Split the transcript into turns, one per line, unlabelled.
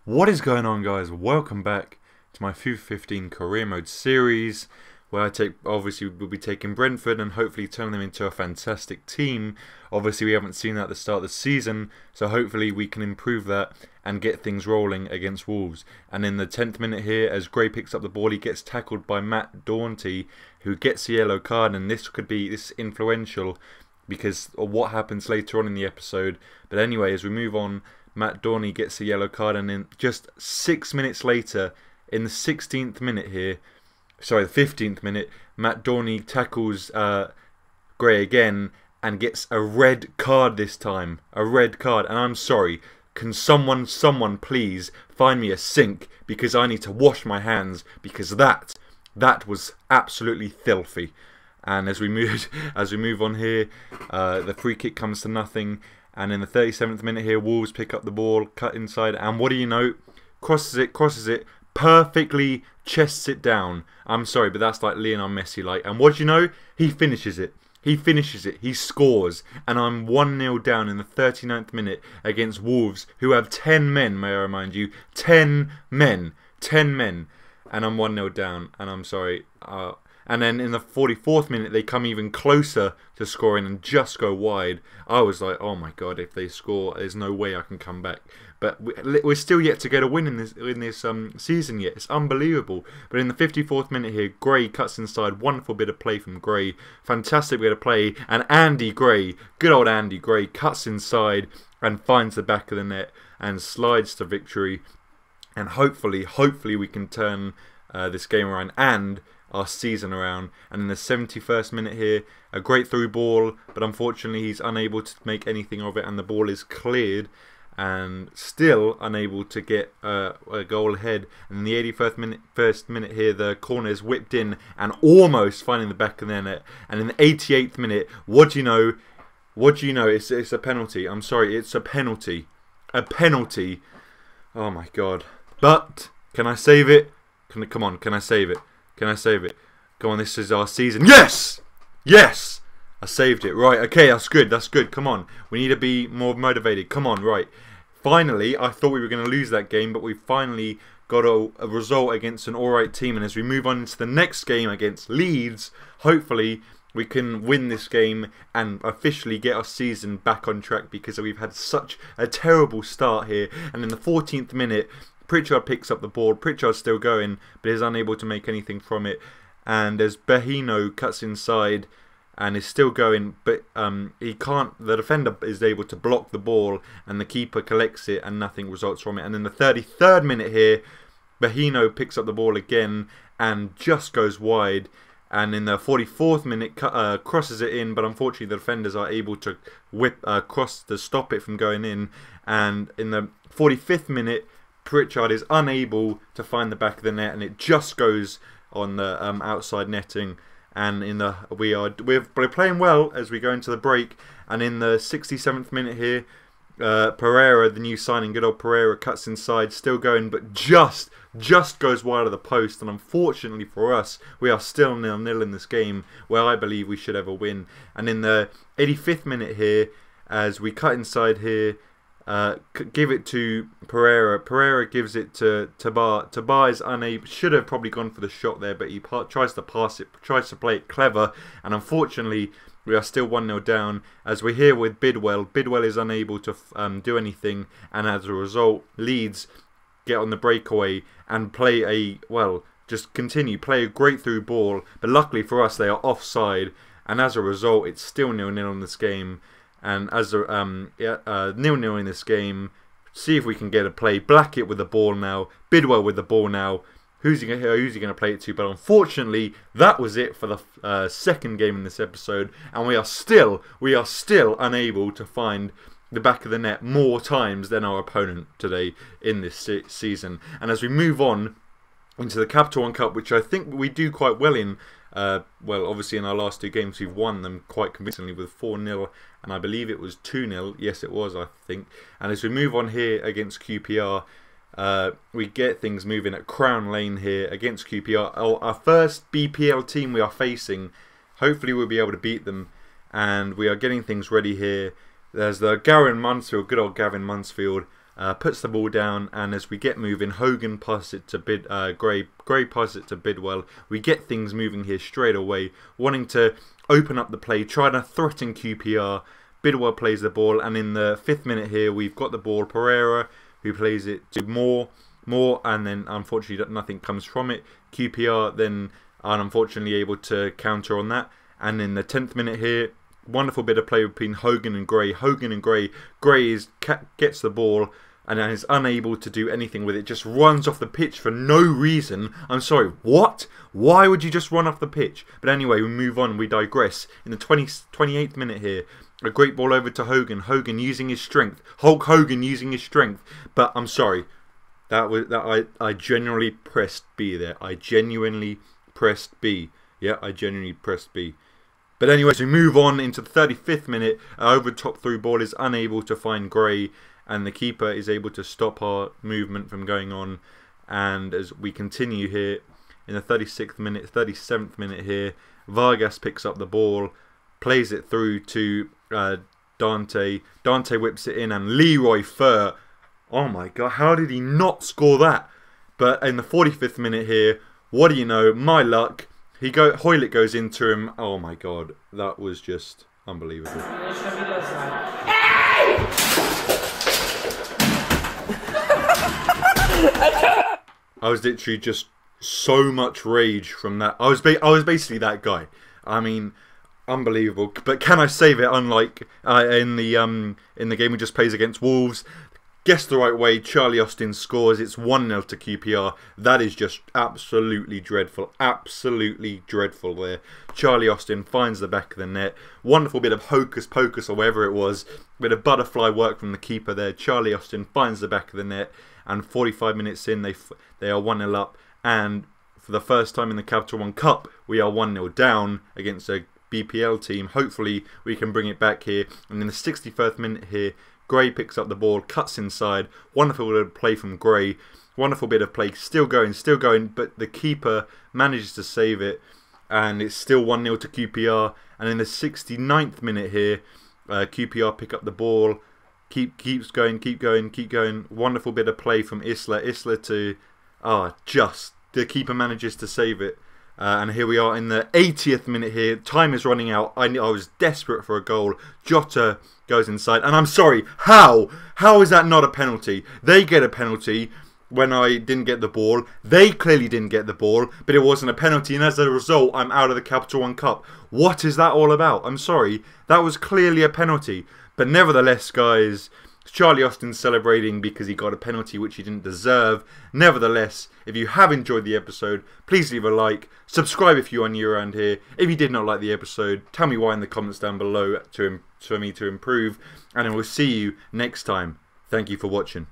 What is going on, guys? Welcome back to my FIFA 15 career mode series, where obviously we'll be taking Brentford and hopefully turn them into a fantastic team. Obviously we haven't seen that at the start of the season, so hopefully we can improve that and get things rolling against Wolves. And in the 10th minute here, as Gray picks up the ball, he gets tackled by Matt Daunty, who gets a yellow card, and this is influential because of what happens later on in the episode. But anyway, as we move on, Matt Daunty gets a yellow card, and then just 6 minutes later, in the 16th minute here, sorry, the 15th minute, Matt Daunty tackles Gray again and gets a red card this time. A red card, and I'm sorry, can someone please find me a sink, because I need to wash my hands, because that was absolutely filthy. And as we move on here, the free kick comes to nothing. And in the 37th minute here, Wolves pick up the ball, cut inside, and what do you know? Crosses it, perfectly chests it down. I'm sorry, but that's like Lionel Messi like. And what do you know? He finishes it. He scores. And I'm 1-0 down in the 39th minute against Wolves, who have 10 men, may I remind you. 10 men. 10 men. And I'm 1-0 down. And I'm sorry. And then in the 44th minute, they come even closer to scoring and just go wide. I was like, oh my god, if they score, there's no way I can come back. But we're still yet to get a win in this season yet. It's unbelievable. But in the 54th minute here, Gray cuts inside. Wonderful bit of play from Gray. Fantastic bit of play. And Andy Gray, good old Andy Gray, cuts inside and finds the back of the net and slides to victory. And hopefully we can turn this game around and our season around. And in the 71st minute here, a great through ball, but unfortunately he's unable to make anything of it, and the ball is cleared and still unable to get a goal ahead. And in the 81st minute here, the corner is whipped in and almost finding the back of the net. And in the 88th minute, what do you know? It's a penalty. I'm sorry, it's a penalty. A penalty. Oh my god. But can I save it? Come on, can I save it? Can I save it? Come on, this is our season. Yes! Yes! I saved it. Right, okay, that's good. That's good. Come on. We need to be more motivated. Come on, right. Finally, I thought we were going to lose that game, but we finally got a result against an alright team. And as we move on into the next game against Leeds, hopefully we can win this game and officially get our season back on track, because we've had such a terrible start here. And in the 14th minute, Pritchard picks up the ball. Pritchard's still going, but is unable to make anything from it. And as Berahino cuts inside and is still going, but he can't. The defender is able to block the ball, and the keeper collects it, and nothing results from it. And in the 33rd minute here, Berahino picks up the ball again and just goes wide. And in the 44th minute, crosses it in, but unfortunately the defenders are able to cross to stop it from going in. And in the 45th minute, Pritchard is unable to find the back of the net, and it just goes on the outside netting. And we're playing well as we go into the break. And in the 67th minute here, Pereira, the new signing, good old Pereira, cuts inside, still going, but just goes wide of the post. And unfortunately for us, we are still 0-0 in this game, where I believe we should have a win. And in the 85th minute here, as we cut inside here, give it to Pereira. Pereira gives it to Tabar. Tabar is unable. Should have probably gone for the shot there, but he tries to pass it, tries to play it clever, and unfortunately we are still 1-0 down. As we're here with Bidwell. Bidwell is unable to do anything, and as a result, Leeds get on the breakaway and play play a great through ball. But luckily for us, they are offside, and as a result, it's still 0-0 in this game. And as a 0-0 in this game, see if we can get a play. Blackett with the ball now, Bidwell with the ball now. Who's he going to play it to? But unfortunately, that was it for the second game in this episode, and we are still unable to find the back of the net more times than our opponent today in this season. And as we move on into the Capital One Cup, which I think we do quite well in. Well, obviously in our last two games we've won them quite convincingly with 4-0, and I believe it was 2-0. Yes, it was, I think. And as we move on here against QPR, we get things moving at Crown Lane here against QPR. Our first BPL team we are facing. Hopefully we'll be able to beat them, and we are getting things ready here. There's the Gavin Mansfield, good old Gavin Mansfield. puts the ball down, and as we get moving, Hogan passes it to Gray passes it to Bidwell. We get things moving here straight away, wanting to open up the play, trying to threaten QPR. Bidwell plays the ball, and in the 5th minute here, we've got the ball. Pereira, who plays it to Moore, and then unfortunately nothing comes from it. QPR then are unfortunately able to counter on that, and in the 10th minute here, wonderful bit of play between Hogan and Gray. Gray gets the ball and is unable to do anything with it. Just runs off the pitch for no reason. I'm sorry, what? Why would you just run off the pitch? But anyway, we move on. We digress. In the 28th minute here, a great ball over to Hogan. Hogan using his strength. Hulk Hogan using his strength. But I'm sorry, I genuinely pressed B there. I genuinely pressed B. Yeah, I genuinely pressed B. But anyway, so we move on into the 35th minute. Over top through ball is unable to find Gray, and the keeper is able to stop our movement from going on. And as we continue here in the 36th minute, 37th minute here, Vargas picks up the ball, plays it through to Dante. Dante whips it in, and Leroy Fer, oh my god, how did he not score that? But in the 45th minute here, what do you know, my luck, Hoylett goes into him. Oh my god, that was just unbelievable. I was literally just so much rage from that. I was basically that guy. I mean, unbelievable. But can I save it? Unlike in the game we just played against Wolves, guessed the right way. Charlie Austin scores. It's 1-0 to QPR. That is just absolutely dreadful. Absolutely dreadful there. Charlie Austin finds the back of the net. Wonderful bit of hocus pocus or whatever it was. Bit of butterfly work from the keeper there. Charlie Austin finds the back of the net. And 45 minutes in, they are 1-0 up. And for the first time in the Capital One Cup, we are 1-0 down against a BPL team. Hopefully, we can bring it back here. And in the 61st minute here, Gray picks up the ball, cuts inside. Wonderful bit of play from Gray. Wonderful bit of play. Still going. But the keeper manages to save it. And it's still 1-0 to QPR. And in the 69th minute here, QPR pick up the ball. Keeps going. Wonderful bit of play from Isla. Isla to... the keeper manages to save it. And here we are in the 80th minute here. Time is running out. I was desperate for a goal. Jota goes inside. And I'm sorry, how? How is that not a penalty? They get a penalty when I didn't get the ball. They clearly didn't get the ball, but it wasn't a penalty. And as a result, I'm out of the Capital One Cup. What is that all about? I'm sorry. That was clearly a penalty. But nevertheless, guys, Charlie Austin celebrating because he got a penalty which he didn't deserve. Nevertheless, if you have enjoyed the episode, please leave a like. Subscribe if you are new around here. If you did not like the episode, tell me why in the comments down below for me to improve. And I will see you next time. Thank you for watching.